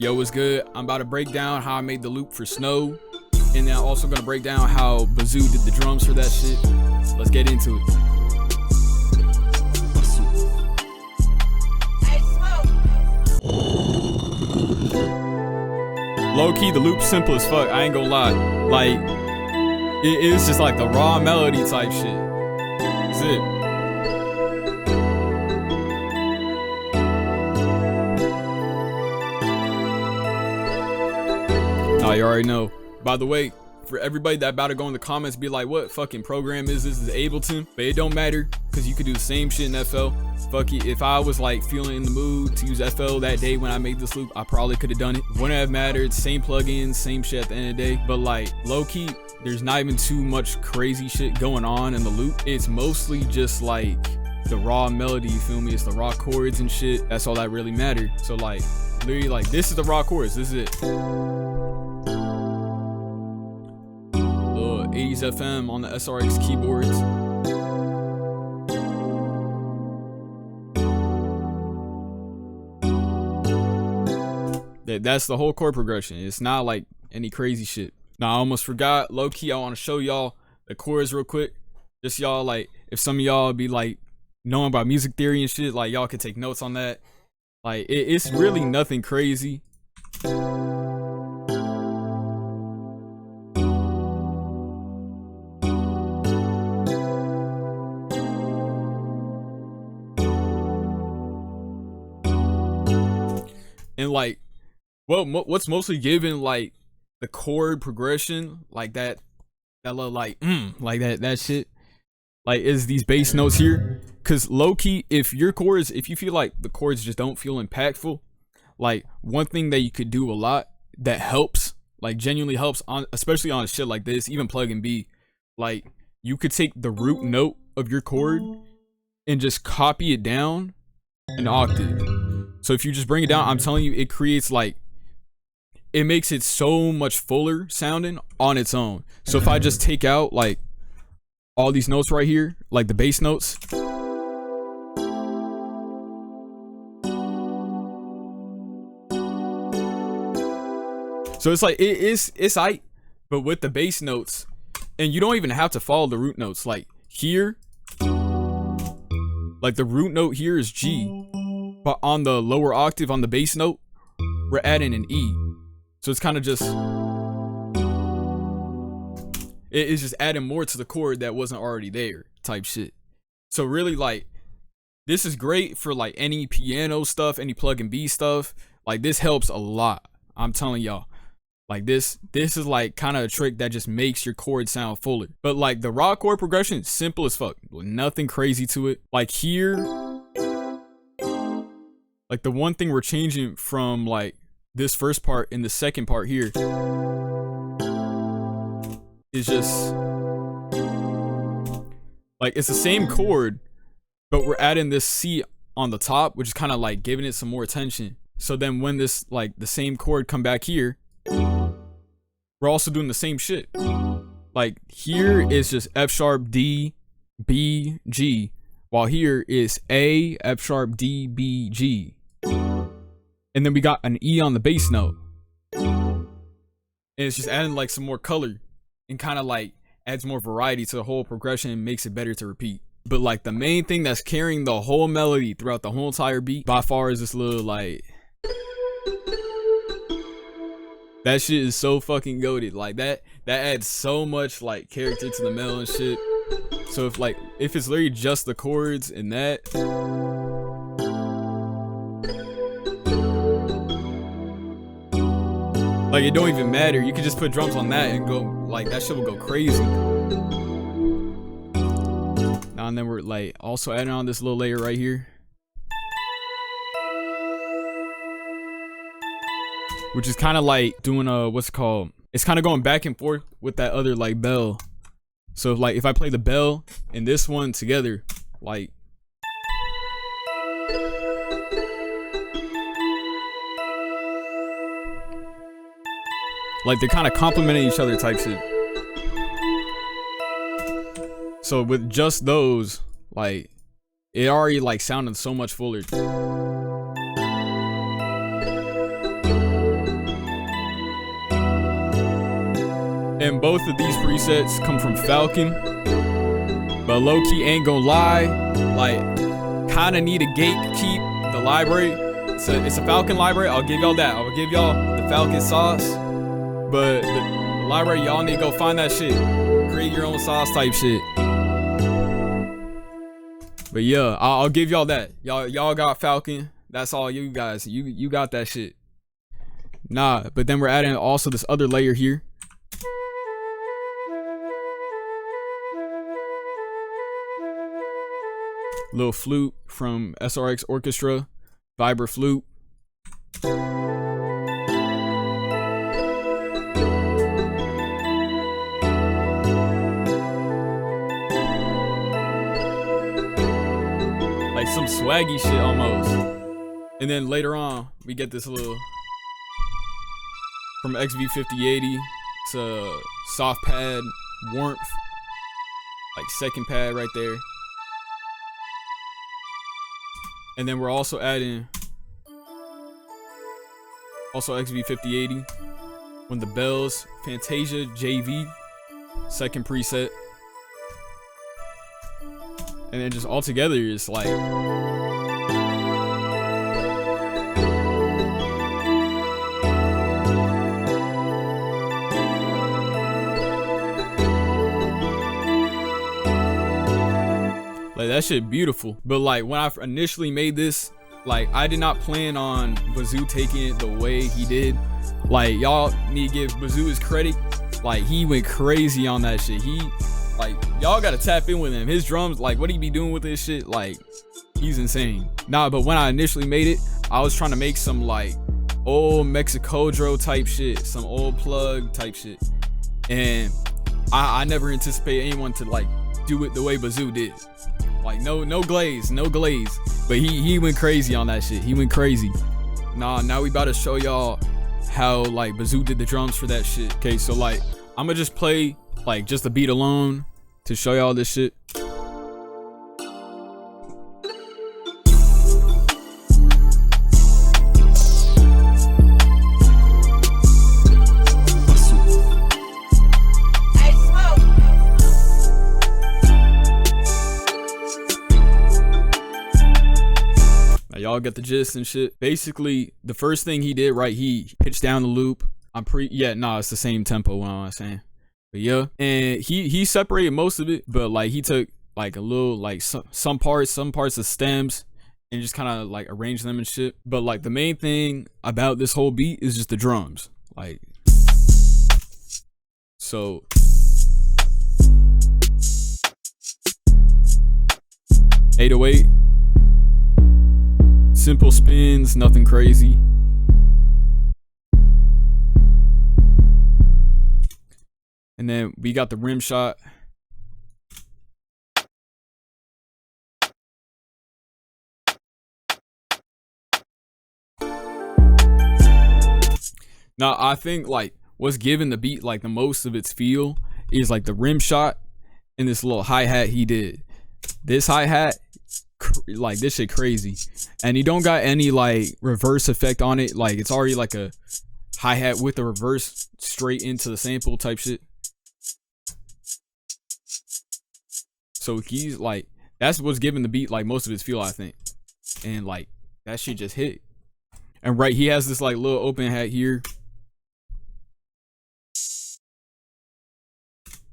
Yo, what's good? I'm about to break down how I made the loop for Snow, and then I'm also gonna break down how Bazou did the drums for that shit. Let's get into it. Low key, the loop's simple as fuck. I ain't gonna lie. Like, it's just like the raw melody type shit. That's it. Oh, you already know. By the way, for everybody that about to go in the comments, be like, what fucking program is this? Is it Ableton? But it don't matter, because you could do the same shit in FL. Fuck it. If I was like feeling in the mood to use FL that day when I made this loop, I probably could have done it. Wouldn't have mattered. Same plugins, same shit at the end of the day. But like, low key, there's not even too much crazy shit going on in the loop. It's mostly just like the raw melody, you feel me? It's the raw chords and shit. That's all that really mattered. So like, literally, like, this is the raw chords. This is it. 80s FM on the SRX keyboards. That's the whole chord progression. It's not like any crazy shit. Now I almost forgot, low key, I want to show y'all the chords real quick. Just y'all, like, if some of y'all be like knowing about music theory and shit, like y'all could take notes on that. Like it's really nothing crazy. And like, well, what's mostly given like the chord progression, like that little like that shit, like, is these bass notes here. Cause low key, if your chords, if you feel like the chords just don't feel impactful, like one thing that you could do a lot that helps, like genuinely helps on, especially on shit like this, even plug and B, like you could take the root note of your chord and just copy it down an octave. So if you just bring it down, I'm telling you, it creates like, it makes it so much fuller sounding on its own. So if I just take out like all these notes right here, like the bass notes, so it's like, it's aight, but with the bass notes, and you don't even have to follow the root notes. Like here, like the root note here is G, but on the lower octave on the bass note, we're adding an E. So it's kind of just, it's just adding more to the chord that wasn't already there type shit. So really, like, this is great for like any piano stuff, any plug and B stuff. Like this helps a lot. I'm telling y'all. Like this is like kind of a trick that just makes your chord sound fuller. But like the raw chord progression, simple as fuck, with nothing crazy to it. Like here, like the one thing we're changing from like this first part and the second part here is just like, it's the same chord, but we're adding this C on the top, which is kind of like giving it some more attention. So then when this, like the same chord come back here, we're also doing the same shit. Like here is just F sharp, D, B, G, while here is A, F sharp, D, B, G. And then we got an E on the bass note. And it's just adding like some more color and kind of like adds more variety to the whole progression and makes it better to repeat. But like the main thing that's carrying the whole melody throughout the whole entire beat by far is this little like, that shit is so fucking goated. Like that adds so much like character to the melody and shit. So if it's literally just the chords and that, like it don't even matter. You can just put drums on that and go, like that shit will go crazy. Now and then we're like also adding on this little layer right here, which is kind of like doing what's it called? It's kind of going back and forth with that other like bell. So like if I play the bell and this one together, like they're kind of complementing each other type shit. So with just those, like it already like sounded so much fuller. And both of these presets come from Falcon. But low-key ain't gonna lie, like, kinda need to gatekeep the library. It's a Falcon library, I'll give y'all that. I'll give y'all the Falcon sauce. But the library, y'all need to go find that shit. Create your own sauce type shit. But yeah, I'll give y'all that. Y'all got Falcon. That's all you guys. You got that shit. Nah, but then we're adding also this other layer here. Little flute from SRX Orchestra, Vibra flute. Like some swaggy shit almost. And then later on, we get this little from XV5080. It's a soft pad, warmth, like second pad right there. And then we're also adding also XV5080, one of the bells, Fantasia JV, second preset. And then just all together, it's like that shit beautiful. But like when I initially made this, like I did not plan on Bazou taking it the way he did. Like y'all need to give Bazou his credit. Like he went crazy on that shit. He like, y'all gotta tap in with him. His drums, like what he be doing with this shit, like he's insane. Nah, but when I initially made it, I was trying to make some like old Mexicodro type shit, some old plug type shit. And I never anticipated anyone to like do it the way Bazou did. Like no glaze. But he went crazy on that shit. He went crazy. Now we about to show y'all how like Bazou did the drums for that shit. Okay, so like I'm gonna just play like just the beat alone to show y'all this shit. Y'all get the gist and shit. Basically, the first thing he did, right, he pitched down the loop. It's the same tempo, what I'm saying. But yeah, and he separated most of it, but like he took like a little like some parts of stems and just kind of like arranged them and shit. But like the main thing about this whole beat is just the drums. Like, so 808. Simple spins, nothing crazy. And then we got the rim shot. Now, I think like what's giving the beat like the most of its feel is like the rim shot and this little hi-hat he did. This hi-hat, like this shit crazy, and he don't got any like reverse effect on it. Like it's already like a hi-hat with a reverse straight into the sample type shit. So he's like, that's what's giving the beat like most of its feel, I think. And like that shit just hit. And right, he has this like little open hat here,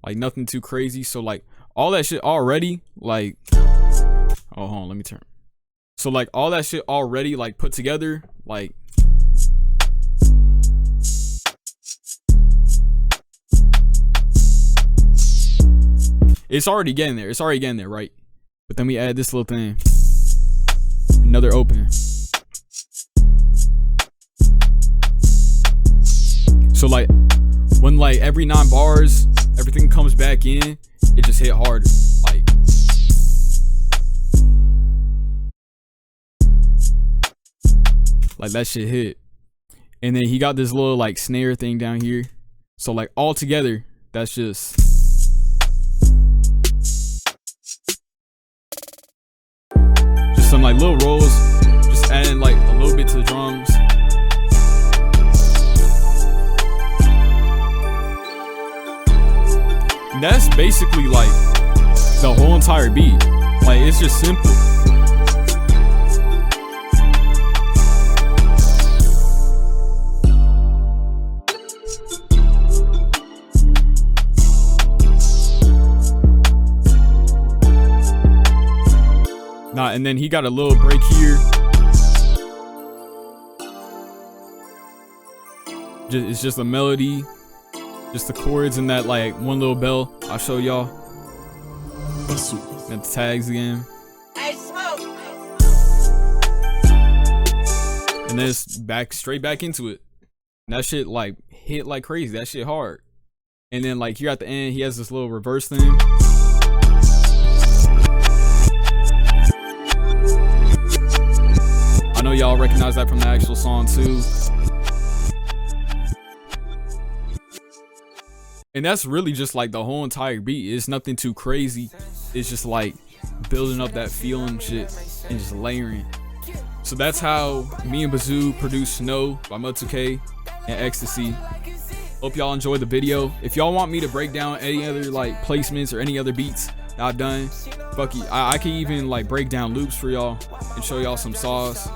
like nothing too crazy. So like all that shit already like, oh, hold on, let me turn. So like all that shit already like put together, like it's already getting there. It's already getting there, right? But then we add this little thing, another open. So like when like every 9 bars, everything comes back in, it just hit harder. Like that shit hit. And then he got this little like snare thing down here. So like all together, that's just some like little rolls, just adding like a little bit to the drums. And that's basically like the whole entire beat. Like, it's just simple. Nah, and then he got a little break here. It's just a melody, just the chords and that like one little bell. I'll show y'all. Bazou. And the tags again. And then it's straight back into it. And that shit like hit like crazy. That shit hard. And then like here at the end, he has this little reverse thing. I know y'all recognize that from the actual song too. And that's really just like the whole entire beat. It's nothing too crazy. It's just like building up that feeling shit and just layering. So that's how me and Bazou produced Snow by Mud2k and Xtsy. Hope y'all enjoyed the video. If y'all want me to break down any other like placements or any other beats that I've done, fuck it. I can even like break down loops for y'all and show y'all some sauce.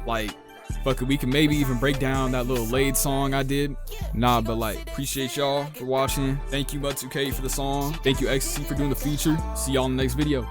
Like, fuck it, we can maybe even break down that little Laid song I did. Nah, but like, appreciate y'all for watching. Thank you Mud2k for the song. Thank you Xtsy for doing the feature. See y'all in the next video.